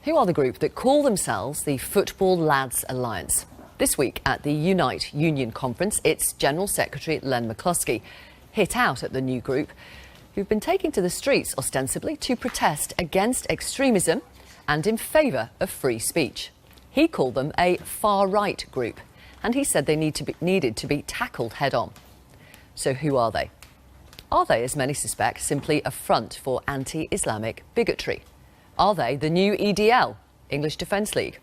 Who are the group that call themselves the Football Lads Alliance? This week at the Unite Union Conference, its General Secretary Len McCluskey hit out at the new group, who've been taking to the streets ostensibly to protest against extremism and in favour of free speech. He called them a far-right group, and he said they needed to be tackled head-on. So who are they? Are they, as many suspect, simply a front for anti-Islamic bigotry? Are they the new EDL, English Defence League?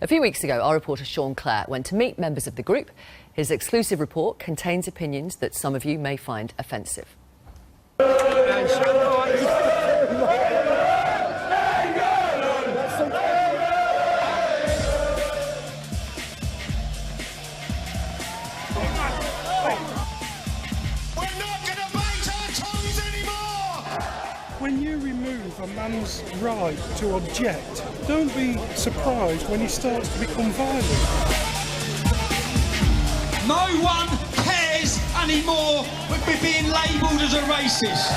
A few weeks ago, our reporter Sean Clare went to meet members of the group. His exclusive report contains opinions that some of you may find offensive. When you remove a man's right to object, don't be surprised when he starts to become violent. No one cares anymore with being labelled as a racist.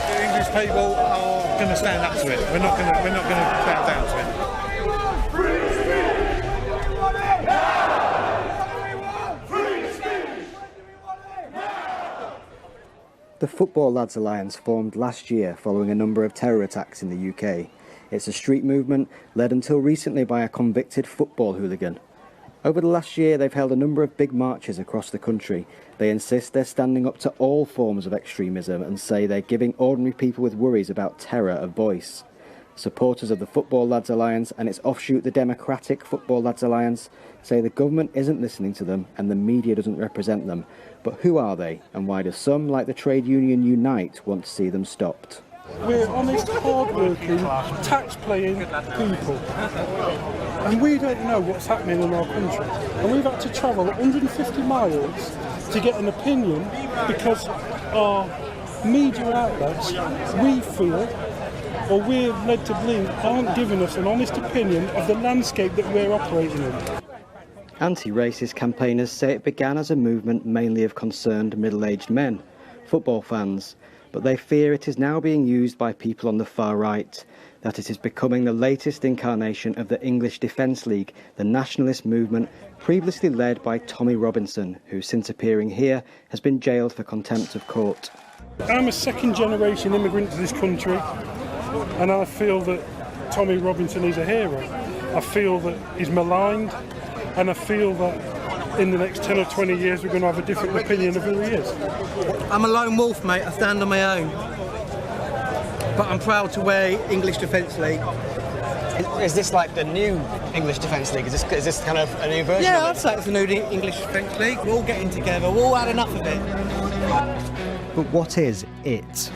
The English people are going to stand up to it. We're not going to bow down to it. The Football Lads Alliance formed last year following a number of terror attacks in the UK. It's a street movement led until recently by a convicted football hooligan. Over the last year, they've held a number of big marches across the country. They insist they're standing up to all forms of extremism and say they're giving ordinary people with worries about terror a voice. Supporters of the Football Lads Alliance and its offshoot, the Democratic Football Lads Alliance, say the government isn't listening to them and the media doesn't represent them. But who are they, and why do some, like the trade union Unite, want to see them stopped? We're honest, hard-working, tax-paying people, and we don't know what's happening in our country. And we've had to travel 150 miles to get an opinion because our media outlets, we feel, or we're led to believe, aren't giving us an honest opinion of the landscape that we're operating in. Anti-racist campaigners say it began as a movement mainly of concerned middle-aged men, football fans, but they fear it is now being used by people on the far right, that it is becoming the latest incarnation of the English Defence League, the nationalist movement previously led by Tommy Robinson, who since appearing here has been jailed for contempt of court. I'm a second-generation immigrant to this country, and I feel that Tommy Robinson is a hero. I feel that he's maligned, and I feel that in the next 10 or 20 years we're going to have a different opinion of who he is. I'm a lone wolf, mate. I stand on my own. But I'm proud to wear English Defence League. Is this like the new English Defence League? Is this kind of a new version Yeah, of it? I'd say it's the new English Defence League. We're all getting together. We've all had enough of it. But what is it?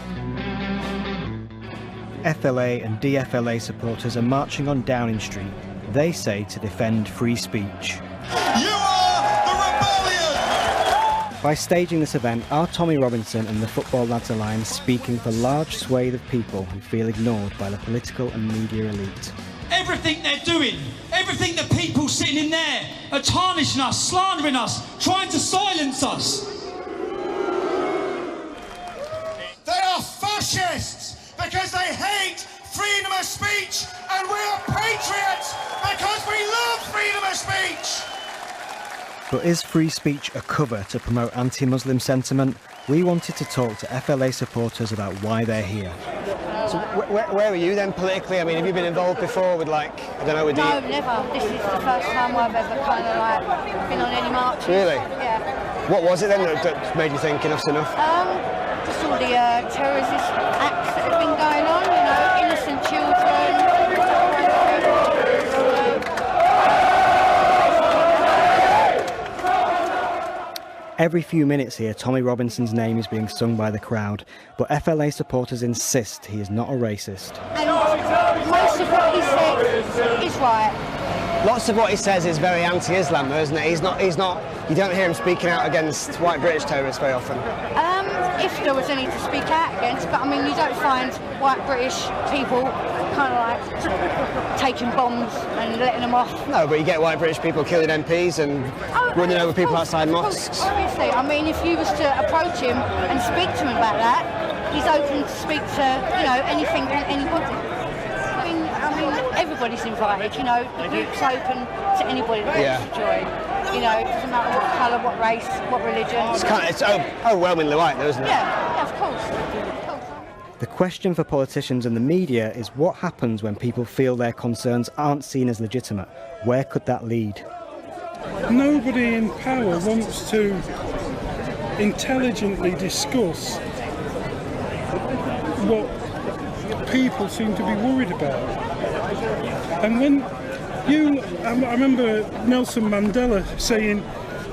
FLA and DFLA supporters are marching on Downing Street, they say to defend free speech. You are the rebellion! By staging this event, are Tommy Robinson and the Football Lads Alliance speaking for large swathe of people who feel ignored by the political and media elite? Everything they're doing, everything the people sitting in there are tarnishing us, slandering us, trying to silence us. They are fascists because they hate freedom of speech, and we are patriots because we love freedom of speech. But is free speech a cover to promote anti-Muslim sentiment? We wanted to talk to FLA supporters about why they're here. So where are you then politically? I mean, have you been involved before with with No, never. This is the first time I've ever kind of been on any marches. Really? Yeah. What was it then that made you think enough's enough? Just all the terrorist acts that have been going on, innocent children. Every few minutes here, Tommy Robinson's name is being sung by the crowd, but FLA supporters insist he is not a racist. And most of what he said is right. Lots of what he says is very anti-Islam, though, isn't it? He's not. You don't hear him speaking out against white British terrorists very often. If there was any to speak out against, but I mean, you don't find white British people kind of like taking bombs and letting them off. No, but you get white British people killing MPs and running over people outside mosques. Obviously, I mean, if you was to approach him and speak to him about that, he's open to speak to, anything and anybody. everybody's invited. You know, the group's open to anybody that wants to join. You know, it doesn't matter what colour, what race, what religion. It's overwhelmingly right, though, isn't it? Yeah, of course. The question for politicians and the media is what happens when people feel their concerns aren't seen as legitimate? Where could that lead? Nobody in power wants to intelligently discuss what people seem to be worried about. And when I remember Nelson Mandela saying,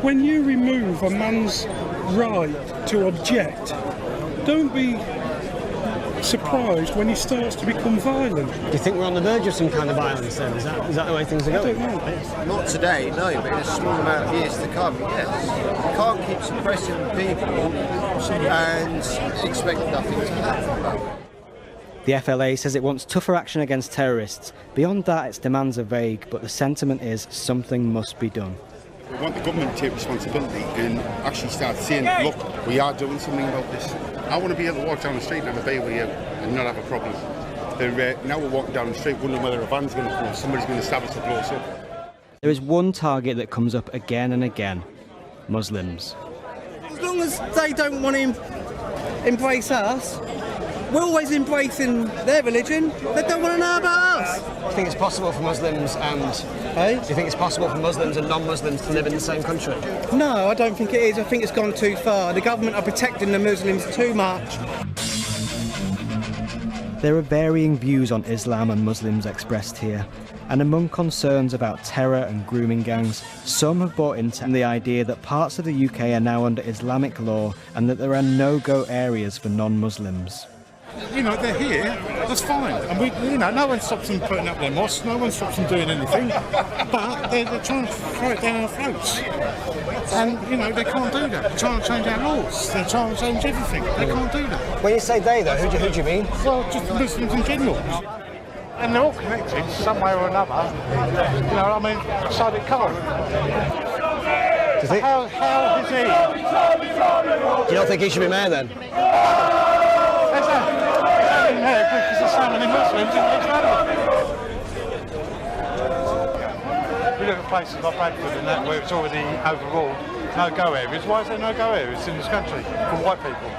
when you remove a man's right to object, don't be surprised when he starts to become violent. Do you think we're on the verge of some kind of violence then? Is that the way things are going? I don't know. Not today, no, but in a small amount of years to come, yes. You can't keep suppressing people and expect nothing to happen. The FLA says it wants tougher action against terrorists. Beyond that, its demands are vague, but the sentiment is something must be done. We want the government to take responsibility and actually start saying, look, we are doing something about this. I want to be able to walk down the street and have a beer with you and not have a problem. Now we're walking down the street wondering whether a van's going to come or somebody's going to stab us to blow us up. There is one target that comes up again and again: Muslims. As long as they don't want to embrace us, we're always embracing their religion. They don't want to know about us. Do you think it's possible for Muslims do you think it's possible for Muslims and non-Muslims to live in the same country? No, I don't think it is. I think it's gone too far. The government are protecting the Muslims too much. There are varying views on Islam and Muslims expressed here, and among concerns about terror and grooming gangs, some have bought into the idea that parts of the UK are now under Islamic law and that there are no-go areas for non-Muslims. You know, they're here, that's fine. And no one stops them putting up their mosques, no one stops them doing anything, but they're trying to throw it down our throats. And, they can't do that. They're trying to change our laws, they're trying to change everything. They can't do that. When you say they, though, who do you mean? Well, just the Muslims in general. And they're all connected some way or another. So they can't. Do you think... How is he? Do you not think he should be mayor, then? Because there's so many Muslims in each other. We look at places like Bradford and that where it's already overruled no-go areas. Why is there no-go areas in this country for white people?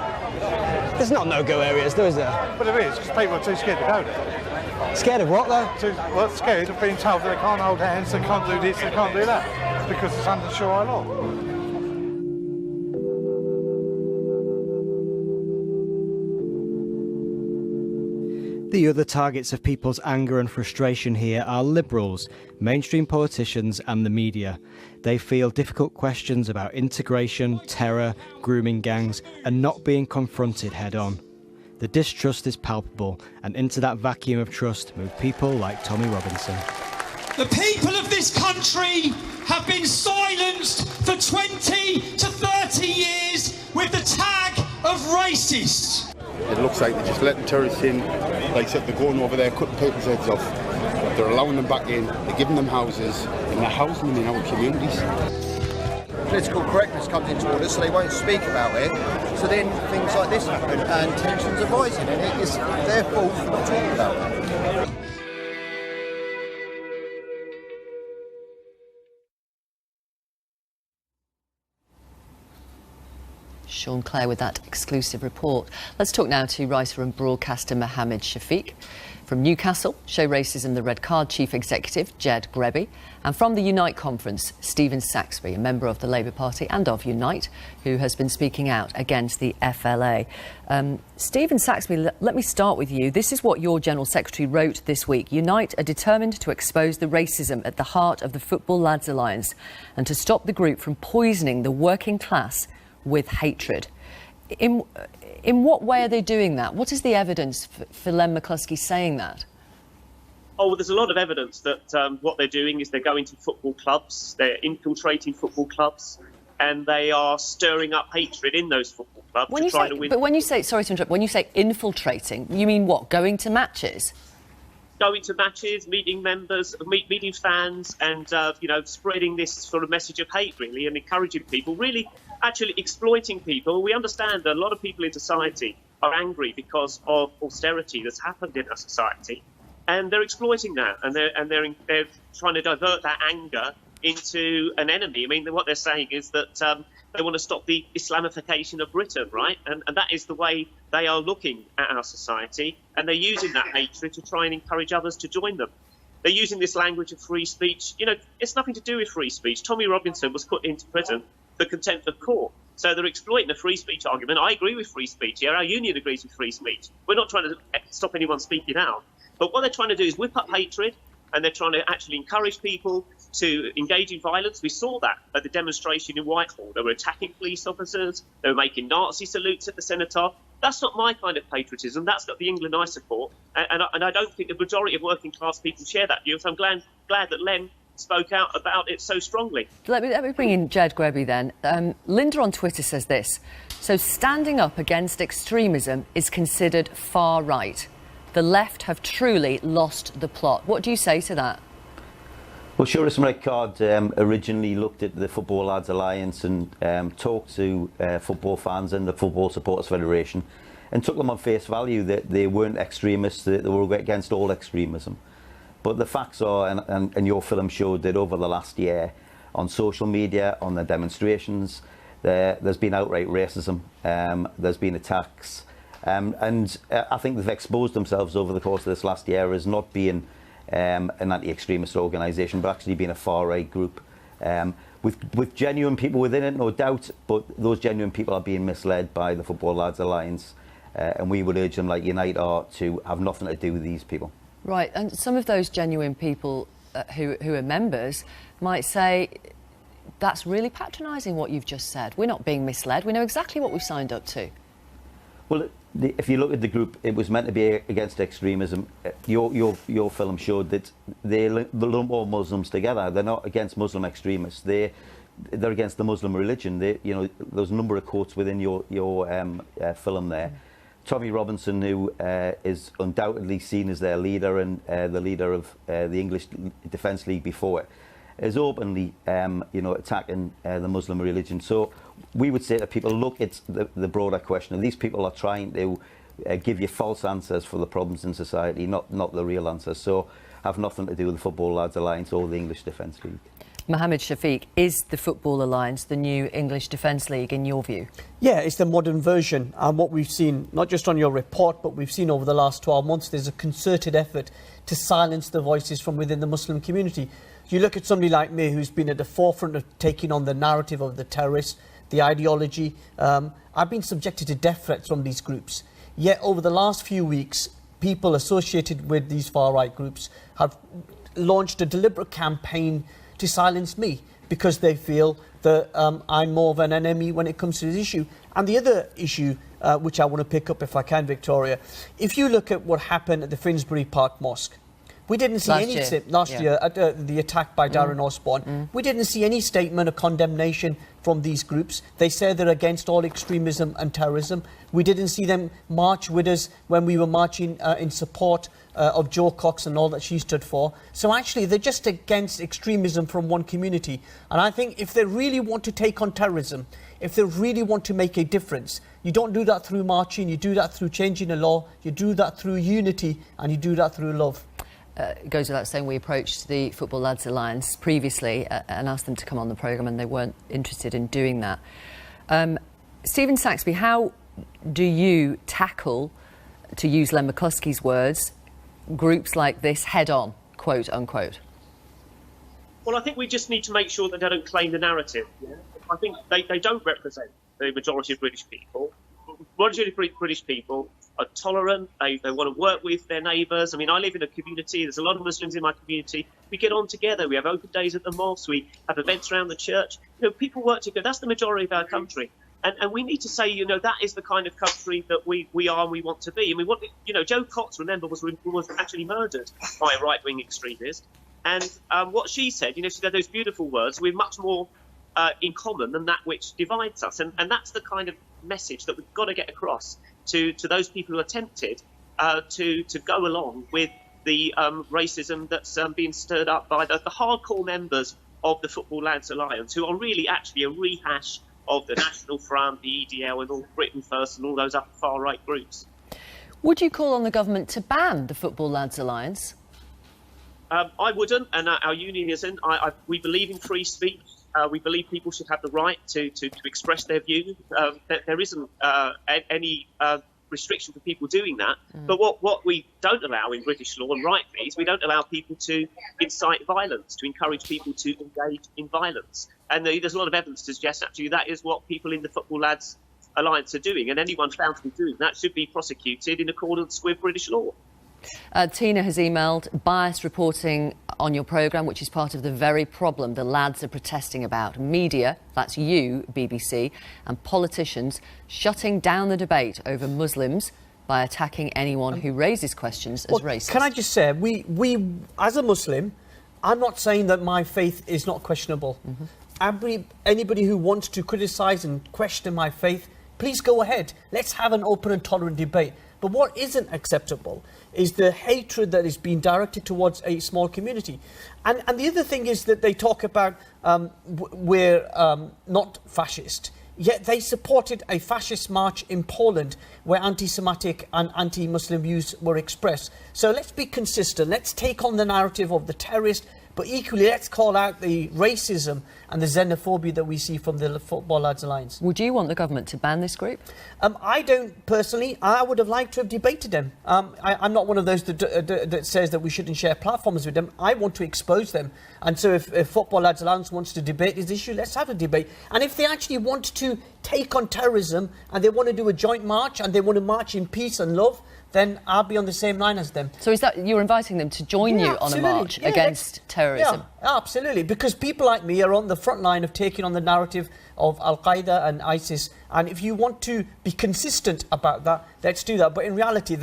There's not no-go areas, though, is there? But there is, because people are too scared to go there. Scared of what, though? Scared of being told that they can't hold hands, they can't do this, they can't do that, because it's under Sharia law. The other targets of people's anger and frustration here are Liberals, mainstream politicians and the media. They feel difficult questions about integration, terror, grooming gangs and not being confronted head-on. The distrust is palpable, and into that vacuum of trust move people like Tommy Robinson. The people of this country have been silenced for 20 to 30 years with the tag of racist. It looks like they're just letting terrorists in, like I said, they're going over there cutting people's heads off. They're allowing them back in, they're giving them houses, and they're housing them in our communities. Political correctness comes into order, so they won't speak about it. So then things like this happen, and tensions are rising, and it is their fault for not talking about it. Sean Clare with that exclusive report. Let's talk now to writer and broadcaster Mohammed Shafiq. From Newcastle, Show Racism the Red Card Chief Executive Jed Greby. And from the Unite Conference, Stephen Saxby, a member of the Labour Party and of Unite, who has been speaking out against the FLA. Stephen Saxby, let me start with you. This is what your General Secretary wrote this week. Unite are determined to expose the racism at the heart of the Football Lads Alliance and to stop the group from poisoning the working class with hatred. In what way are they doing that? What is the evidence for Len McCluskey saying that? Oh, well, there's a lot of evidence that what they're doing is they're going to football clubs, they're infiltrating football clubs, and they are stirring up hatred in those football clubs to try to win. But when you say, sorry to interrupt, when you say infiltrating, you mean what? Going to matches? Going to matches, meeting members, meeting fans, and spreading this sort of message of hate, really, and encouraging people, really actually exploiting people. We understand that a lot of people in society are angry because of austerity that's happened in our society, and they're exploiting that, and they're trying to divert that anger into an enemy. I mean, what they're saying is that they want to stop the Islamification of Britain, right? And that is the way they are looking at our society, and they're using that hatred to try and encourage others to join them. They're using this language of free speech. You know, it's nothing to do with free speech. Tommy Robinson was put into prison for contempt of court. So they're exploiting a free speech argument. I agree with free speech. Yeah, our union agrees with free speech. We're not trying to stop anyone speaking out. But what they're trying to do is whip up hatred, and they're trying to actually encourage people to engage in violence. We saw that at the demonstration in Whitehall. They were attacking police officers. They were making Nazi salutes at the cenotaph. That's not my kind of patriotism. That's not the England I support. And I don't think the majority of working class people share that view. So I'm glad that Len spoke out about it so strongly. Let me bring in Jed Greby then. Linda on Twitter says this. So standing up against extremism is considered far right. The left have truly lost the plot. What do you say to that? Well, Sure Card originally looked at the Football Lads Alliance and talked to football fans and the Football Supporters Federation and took them on face value that they weren't extremists, that they were against all extremism. But the facts are, and your film showed that over the last year, on social media, on the demonstrations, there's been outright racism, there's been attacks, and I think they've exposed themselves over the course of this last year as not being an anti-extremist organisation, but actually being a far-right group, with genuine people within it, no doubt, but those genuine people are being misled by the Football Lads Alliance, and we would urge them, like Unite are, to have nothing to do with these people. Right, and some of those genuine people who are members might say, that's really patronising what you've just said. We're not being misled. We know exactly what we've signed up to. Well, if you look at the group, it was meant to be against extremism. Your film showed that they lump all Muslims together. They're not against Muslim extremists. They're against the Muslim religion. There's a number of quotes within your film there. Tommy Robinson, who is undoubtedly seen as their leader and the leader of the English Defence League before it, is openly, attacking the Muslim religion. So we would say to people, look at the broader question. And these people are trying to give you false answers for the problems in society, not the real answers. So have nothing to do with the Football Lads Alliance or the English Defence League. Mohammed Shafiq, is the Football Alliance the new English Defence League in your view? Yeah, it's the modern version. And what we've seen, not just on your report, but we've seen over the last 12 months, there's a concerted effort to silence the voices from within the Muslim community. You look at somebody like me who's been at the forefront of taking on the narrative of the terrorists, the ideology. I've been subjected to death threats from these groups. Yet over the last few weeks, people associated with these far-right groups have launched a deliberate campaign to silence me because they feel that I'm more of an enemy when it comes to this issue. And the other issue, which I want to pick up if I can, Victoria, if you look at what happened at the Finsbury Park Mosque, we didn't see last year at the attack by Darren Osborne. We didn't see any statement of condemnation from these groups. They said they're against all extremism and terrorism. We didn't see them march with us when we were marching in support of Jo Cox and all that she stood for. So actually, they're just against extremism from one community. And I think if they really want to take on terrorism, if they really want to make a difference, you don't do that through marching, you do that through changing the law, you do that through unity, and you do that through love. It goes without saying we approached the Football Lads Alliance previously and asked them to come on the programme, and they weren't interested in doing that. Stephen Saxby, how do you tackle, to use Len McCluskey's words, groups like this head-on, quote unquote? Well, I think we just need to make sure that they don't claim the narrative. Yeah? I think they don't represent the majority of British people. Majority of British people are tolerant, they want to work with their neighbours. I mean, I live in a community, there's a lot of Muslims in my community. We get on together, we have open days at the mosque, we have events around the church. People work together, that's the majority of our country. And we need to say, that is the kind of country that we are and we want to be. I mean, Jo Cox, remember, was actually murdered by a right-wing extremist. And what she said, she said those beautiful words, we're much more in common than that which divides us. And that's the kind of message that we've got to get across to those people who are tempted to go along with the racism that's being stirred up by the hardcore members of the Football Lads Alliance, who are really actually a rehash of the National Front, the EDL, and all Britain First and all those other far-right groups. Would you call on the government to ban the Football Lads Alliance? I wouldn't, and our union isn't. We believe in free speech. We believe people should have the right to express their views. There isn't any restriction for people doing that. But what we don't allow in British law, and rightly, is we don't allow people to incite violence, to encourage people to engage in violence. And there's a lot of evidence to suggest actually that is what people in the Football Lads Alliance are doing. And anyone found to be doing that should be prosecuted in accordance with British law. Tina has emailed biased reporting on your programme, which is part of the very problem the lads are protesting about. Media, that's you, BBC, and politicians shutting down the debate over Muslims by attacking anyone who raises questions as racist. Can I just say, we as a Muslim, I'm not saying that my faith is not questionable. Anybody who wants to criticise and question my faith, please go ahead. Let's have an open and tolerant debate. But what isn't acceptable is the hatred that is being directed towards a small community. And the other thing is that they talk about we're not fascist. Yet they supported a fascist march in Poland where anti-Semitic and anti-Muslim views were expressed. So let's be consistent. Let's take on the narrative of the terrorist, but equally let's call out the racism and the xenophobia that we see from the Football Lads Alliance. Would you want the government to ban this group? I don't personally. I would have liked to have debated them. I'm not one of those that says that we shouldn't share platforms with them. I want to expose them. And so if Football Lads Alliance wants to debate this issue, let's have a debate. And if they actually want to take on terrorism and they want to do a joint march and they want to march in peace and love, then I'll be on the same line as them. So is that you're inviting them to join you on a march against terrorism? Yeah, absolutely. Because people like me are on the front line of taking on the narrative of Al-Qaeda and ISIS. And if you want to be consistent about that, let's do that. But in reality,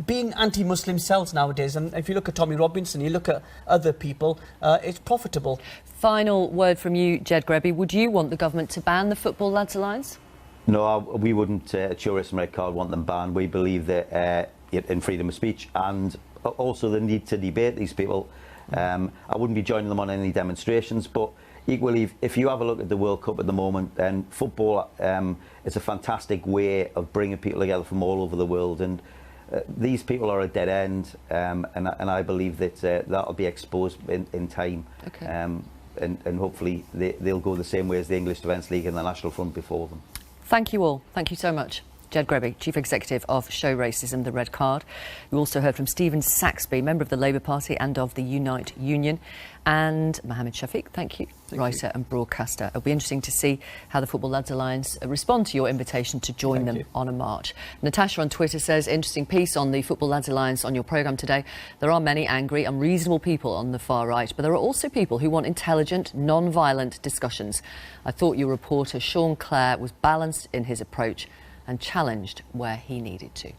being anti-Muslim sells nowadays. And if you look at Tommy Robinson, you look at other people, it's profitable. Final word from you, Jed Greby. Would you want the government to ban the Football Lads Alliance? No, we wouldn't, Tourist and Red Card, want them banned. We believe that in freedom of speech and also the need to debate these people. I wouldn't be joining them on any demonstrations, but equally, if you have a look at the World Cup at the moment, then football is a fantastic way of bringing people together from all over the world. And these people are a dead end, and I believe that that'll be exposed in time. Okay. And hopefully they'll go the same way as the English Defence League and the National Front before them. Thank you all. Thank you so much. Jed Greby, Chief Executive of Show Racism, The Red Card. We also heard from Stephen Saxby, member of the Labour Party and of the Unite Union, and Mohammed Shafiq, thank you, writer and broadcaster. It'll be interesting to see how the Football Lads Alliance respond to your invitation to join them on a march. Natasha on Twitter says, interesting piece on the Football Lads Alliance on your programme today. There are many angry, unreasonable people on the far right, but there are also people who want intelligent, non-violent discussions. I thought your reporter, Sean Clare, was balanced in his approach and challenged where he needed to.